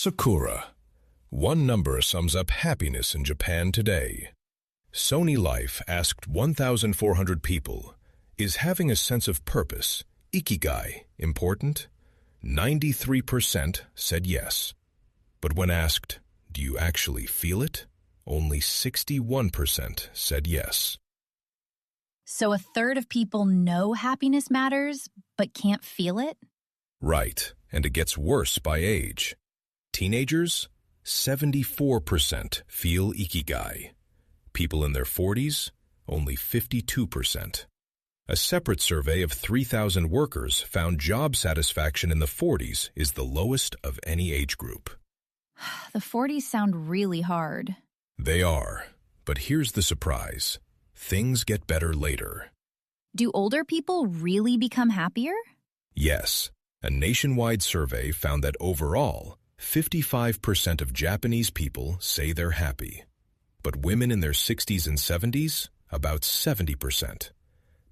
Sakura. One number sums up happiness in Japan today. Sony Life asked 1,400 people, is having a sense of purpose, Ikigai, important? 93% said yes. But when asked, do you actually feel it? Only 61% said yes. So a third of people know happiness matters, but can't feel it? Right, and it gets worse by age. Teenagers, 74% feel Ikigai. People in their 40s, only 52%. A separate survey of 3,000 workers found job satisfaction in the 40s is the lowest of any age group. The 40s sound really hard. They are, but here's the surprise. Things get better later. Do older people really become happier? Yes, a nationwide survey found that overall, 55% of Japanese people say they're happy. But women in their 60s and 70s, about 70%.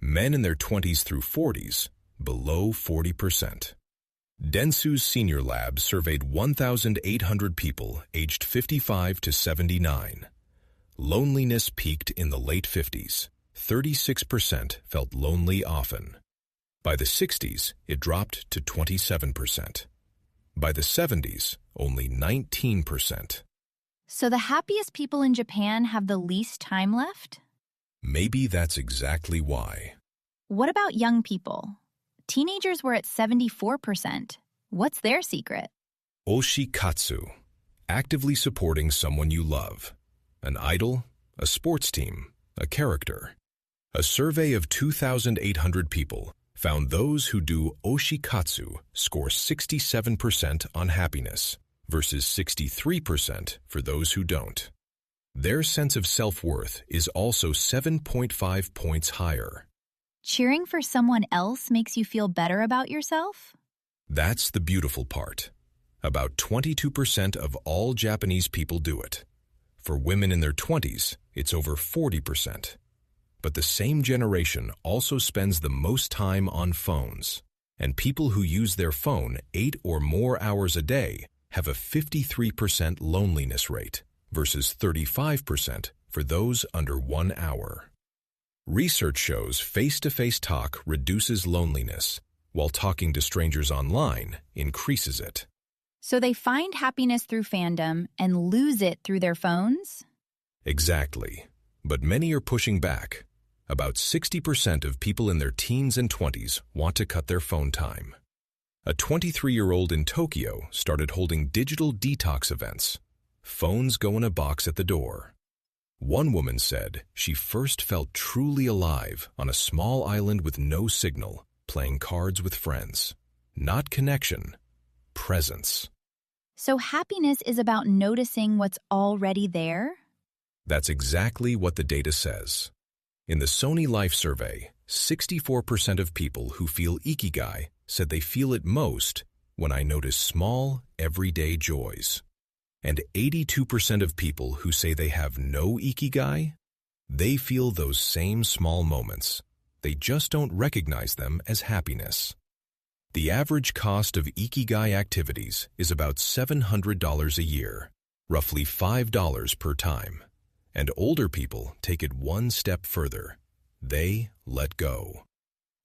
Men in their 20s through 40s, below 40%. Dentsu's senior lab surveyed 1,800 people aged 55 to 79. Loneliness peaked in the late 50s. 36% felt lonely often. By the 60s, it dropped to 27%. By the 70s, only 19%. So the happiest people in Japan have the least time left? Maybe that's exactly why. What about young people? Teenagers were at 74%. What's their secret? Oshikatsu, actively supporting someone you love. An idol, a sports team, a character. A survey of 2,800 people found those who do oshi-katsu score 67% on happiness versus 63% for those who don't. Their sense of self-worth is also 7.5 points higher. Cheering for someone else makes you feel better about yourself? That's the beautiful part. About 22% of all Japanese people do it. For women in their 20s, it's over 40%. But the same generation also spends the most time on phones. And people who use their phone 8 or more hours a day have a 53% loneliness rate versus 35% for those under 1 hour. Research shows face-to-face talk reduces loneliness, while talking to strangers online increases it. So they find happiness through fandom and lose it through their phones? Exactly. But many are pushing back. About 60% of people in their teens and 20s want to cut their phone time. A 23-year-old in Tokyo started holding digital detox events. Phones go in a box at the door. One woman said she first felt truly alive on a small island with no signal, playing cards with friends. Not connection, presence. So happiness is about noticing what's already there? That's exactly what the data says. In the Sony Life survey, 64% of people who feel Ikigai said they feel it most when I notice small, everyday joys. And 82% of people who say they have no Ikigai, they feel those same small moments. They just don't recognize them as happiness. The average cost of Ikigai activities is about $700 a year, roughly $5 per time. And older people take it one step further. They let go.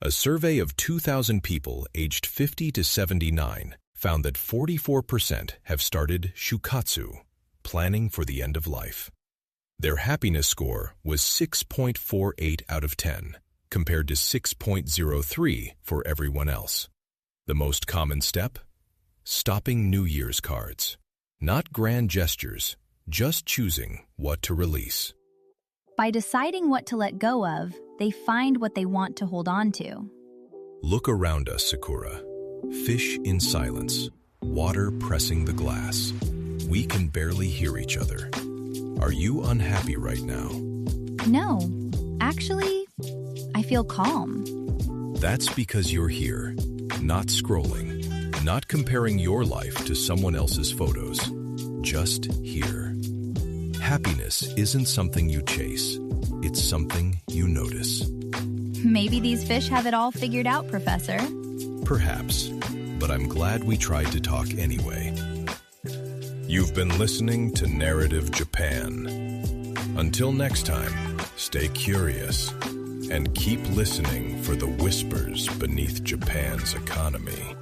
A survey of 2,000 people aged 50 to 79 found that 44% have started Shukatsu, planning for the end of life. Their happiness score was 6.48 out of 10, compared to 6.03 for everyone else. The most common step? Stopping New Year's cards. Not grand gestures, just choosing what to release. By deciding what to let go of, they find what they want to hold on to. Look around us, Sakura. Fish in silence, water pressing the glass. We can barely hear each other. Are you unhappy right now? No, actually, I feel calm. That's because you're here, not scrolling, not comparing your life to someone else's photos. Just here. Happiness isn't something you chase. It's something you notice. Maybe these fish have it all figured out, Professor. Perhaps, but I'm glad we tried to talk anyway. You've been listening to Narrative Japan. Until next time, stay curious and keep listening for the whispers beneath Japan's economy.